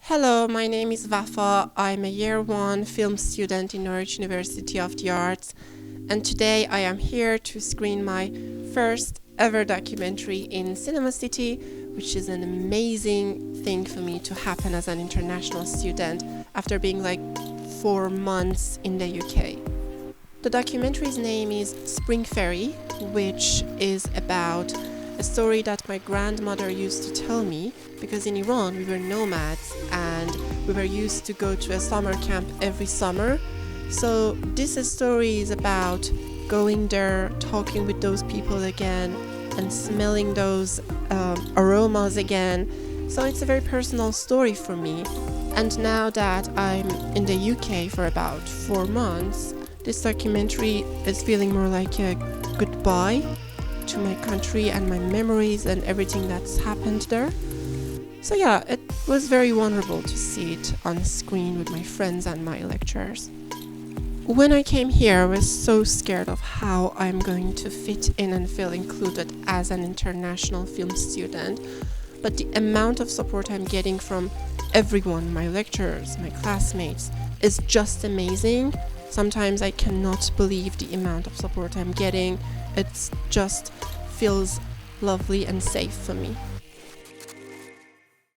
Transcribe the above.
Hello, my name is Vafa. I'm a year one film student in Norwich University of the Arts, and today I am here to screen my first ever documentary in Cinema City, which is an amazing thing for me to happen as an international student after being like 4 months in the UK. The documentary's name is Spring Ferry, which is about a story that my grandmother used to tell me, because in Iran we were nomads and we were used to go to a summer camp every summer. So this story is about going there, talking with those people again and smelling those aromas again. So it's a very personal story for me. And now that I'm in the UK for about 4 months, this documentary is feeling more like a goodbye to my country and my memories and everything that's happened there. So yeah, it was very wonderful to see it on screen with my friends and my lecturers. When I came here, I was so scared of how I'm going to fit in and feel included as an international film student. But the amount of support I'm getting from everyone, my lecturers, my classmates, is just amazing. Sometimes I cannot believe the amount of support I'm getting. It just feels lovely and safe for me.